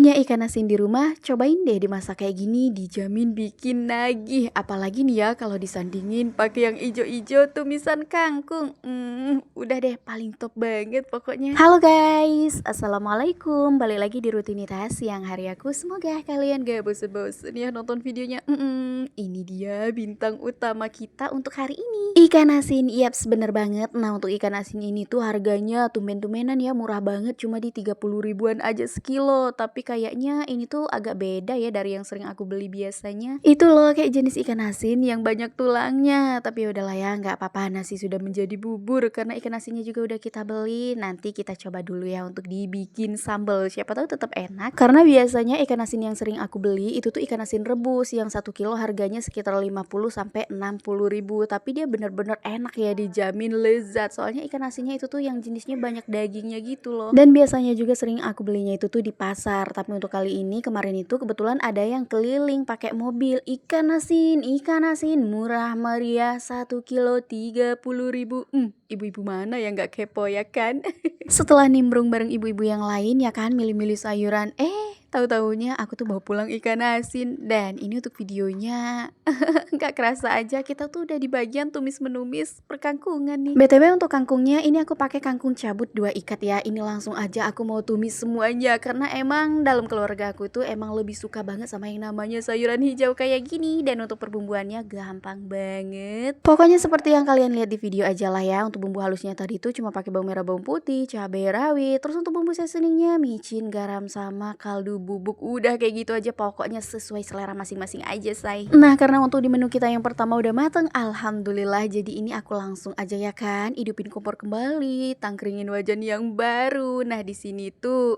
Punya ikan asin di rumah? Cobain deh dimasak kayak gini, dijamin bikin nagih. Apalagi nih ya kalau disandingin pakai yang ijo-ijo tumisan kangkung. Udah deh paling top banget pokoknya. Halo guys, assalamualaikum. Balik lagi di rutinitas siang hari aku. Semoga kalian gak bosen-bosen ya nonton videonya. Ini dia bintang utama kita untuk hari ini. Ikan asin, yaps bener banget. Nah untuk ikan asin ini tuh harganya tumben-tumbenan ya, murah banget, cuma di 30 ribuan aja sekilo. Tapi kayaknya ini tuh agak beda ya dari yang sering aku beli biasanya. Itu loh kayak jenis ikan asin yang banyak tulangnya. Tapi udahlah ya, nggak apa-apa, nasi sudah menjadi bubur karena ikan asinnya juga udah kita beli. Nanti kita coba dulu ya untuk dibikin sambal, siapa tahu tetap enak. Karena biasanya ikan asin yang sering aku beli itu tuh ikan asin rebus yang 1 kilo harganya sekitar 50 sampai 60 ribu. Tapi dia bener-bener enak ya, dijamin lezat. Soalnya ikan asinnya itu tuh yang jenisnya banyak dagingnya gitu loh. Dan biasanya juga sering aku belinya itu tuh di pasar. Tapi untuk kali ini kemarin itu kebetulan ada yang keliling pakai mobil. Ikan asin murah meriah 1 kilo 30 ribu. Ibu-ibu mana yang gak kepo ya kan? Setelah nimbrung bareng ibu-ibu yang lain ya kan, milih-milih sayuran, tahu-taunya aku tuh bawa pulang ikan asin. Dan ini untuk videonya nggak kerasa aja kita tuh udah di bagian tumis menumis perkangkungan nih. BTW untuk kangkungnya ini aku pakai kangkung cabut 2 ikat ya. Ini langsung aja aku mau tumis semuanya karena emang dalam keluarga aku tuh emang lebih suka banget sama yang namanya sayuran hijau kayak gini. Dan untuk perbumbuannya gampang banget. Pokoknya seperti yang kalian lihat di video aja lah ya. Untuk bumbu halusnya tadi tuh cuma pakai bawang merah, bawang putih, cabai rawit. Terus untuk bumbu seasoningnya micin, garam sama kaldu bubuk. Udah kayak gitu aja, pokoknya sesuai selera masing-masing aja say. Nah karena untuk di menu kita yang pertama udah mateng, alhamdulillah. Jadi ini aku langsung aja ya kan hidupin kompor kembali, tangkringin wajan yang baru. Nah di sini tuh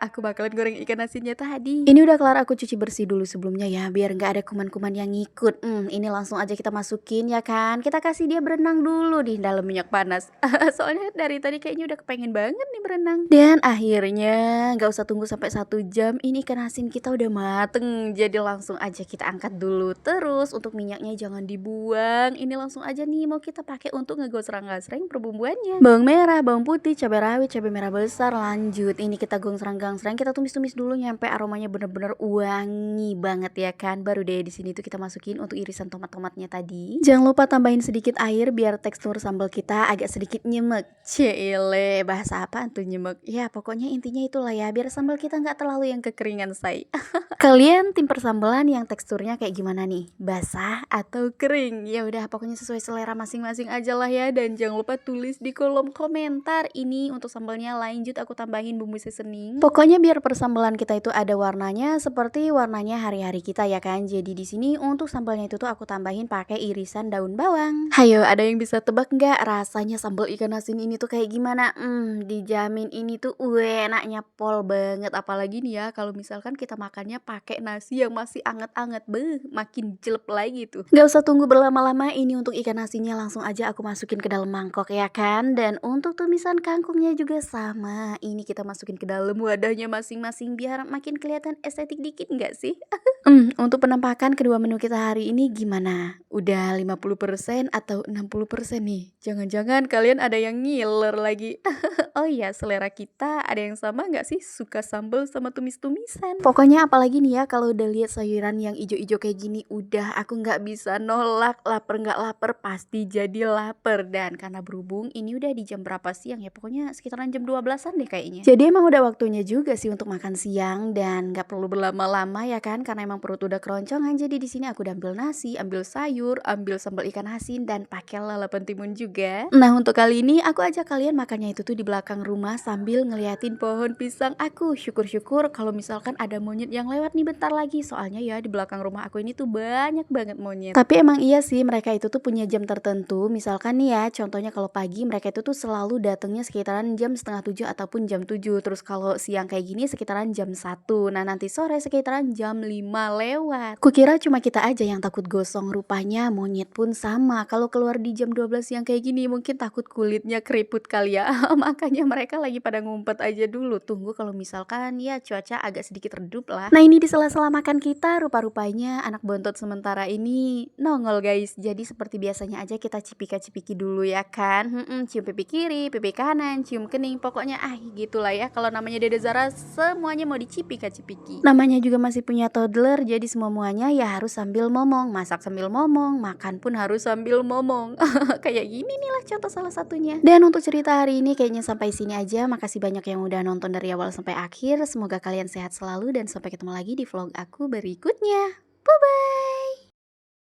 aku bakalan goreng ikan asinnya tadi. Ini udah kelar aku cuci bersih dulu sebelumnya ya, biar nggak ada kuman-kuman yang ngikut. Ini langsung aja kita masukin ya kan. Kita kasih dia berenang dulu di dalam minyak panas. Soalnya dari tadi kayaknya udah kepengen banget nih berenang. Dan akhirnya nggak usah tunggu sampai 1 jam, ini ikan asin kita udah mateng. Jadi langsung aja kita angkat dulu. Terus untuk minyaknya jangan dibuang. Ini langsung aja nih mau kita pakai untuk ngegosrang-gasreng perbumbuannya. Bawang merah, bawang putih, cabai rawit, cabai merah besar. Lanjut ini kita gongsrang-gangsreng, kita tumis-tumis dulu nyampe aromanya bener-bener wangi banget ya kan. Baru deh di sini tuh kita masukin untuk irisan tomat-tomatnya tadi. Jangan lupa tambahin sedikit air biar tekstur sambal kita agak sedikit nyemek. Cile, bahasa apa tuh nyemek? Ya pokoknya intinya itulah ya, biar sambal kita nggak terlalu yang kekeringan say. Kalian tim persambalan yang teksturnya kayak gimana nih? Basah atau kering? Ya udah pokoknya sesuai selera masing-masing aja lah ya. Dan jangan lupa tulis di kolom komentar ini untuk sambalnya. Lanjut aku tambahin bumbu seasoning. Pokoknya biar persambalan kita itu ada warnanya seperti warnanya hari-hari kita ya kan. Jadi di sini untuk sambalnya itu tuh aku tambahin pakai irisan daun bawang. Hayo, ada yang bisa tebak nggak rasanya sambal ikan asin ini tuh kayak gimana? Dijamin ini tuh enaknya pol banget. Apalagi nih ya kalau misalkan kita makannya pakai nasi yang masih anget-anget, makin jelek lagi tuh. Nggak usah tunggu berlama-lama, ini untuk ikan asinnya langsung aja aku masukin ke dalam mangkok ya kan. Dan untuk tumisan kangkungnya juga sama, ini kita masukin ke dalam wadahnya masing-masing biar makin kelihatan estetik dikit nggak sih? Untuk penampakan kedua menu kita hari ini gimana? Udah 50% atau 60% nih? Jangan-jangan kalian ada yang ngiler lagi. Oh iya, selera kita ada yang sama nggak sih? Suka sambal sama tumis-tumisan? Pokoknya apalagi nih ya kalau udah lihat sayuran yang ijo-ijo kayak gini, udah aku nggak bisa nolak. Lapar nggak lapar pasti jadi lapar. Dan karena berhubung ini udah di jam berapa siang ya, pokoknya sekitaran jam 12-an deh kayaknya. Jadi emang udah waktunya juga sih untuk makan siang dan nggak perlu berlama-lama ya kan, karena emang perut udah keroncongan. Jadi di sini aku udah ambil nasi, ambil sayur, ambil sambal ikan asin dan pakai lalapan timun juga. Nah untuk kali ini aku ajak kalian makannya itu tuh di belakang rumah sambil ngeliatin pohon pisang aku. Syukur-syukur kalau misalkan ada monyet yang lewat nih bentar lagi. Soalnya ya di belakang rumah aku ini tuh banyak banget monyet. Tapi emang iya sih mereka itu tuh punya jam tertentu. Misalkan nih ya contohnya kalau pagi mereka itu tuh selalu datangnya sekitaran jam setengah 7 ataupun jam 7. Terus kalau siang kayak gini sekitaran jam 1. Nah nanti sore sekitaran jam 5 lewat. Kukira cuma kita aja yang takut gosong, rupanya monyet pun sama. Kalau keluar di jam 12 siang kayak gini mungkin takut kulitnya keriput kali ya. Makanya mereka lagi pada ngumpet aja dulu. Tunggu kalau misalkan ya cuaca agak sedikit redup lah. Nah ini di sela-sela makan kita rupa-rupanya anak bontot sementara ini nongol guys. Jadi seperti biasanya aja kita cipika-cipiki dulu ya kan. Cium pipi kiri, pipi kanan, cium kening. Pokoknya gitulah ya kalau namanya dede bicara semuanya mau dicipika-cipiki. Namanya juga masih punya toddler, jadi semua-muanya ya harus sambil ngomong. Masak sambil ngomong, makan pun harus sambil ngomong. Kayak gini nih lah contoh salah satunya. Dan untuk cerita hari ini kayaknya sampai sini aja. Makasih banyak yang udah nonton dari awal sampai akhir. Semoga kalian sehat selalu dan sampai ketemu lagi di vlog aku berikutnya. Bye-bye.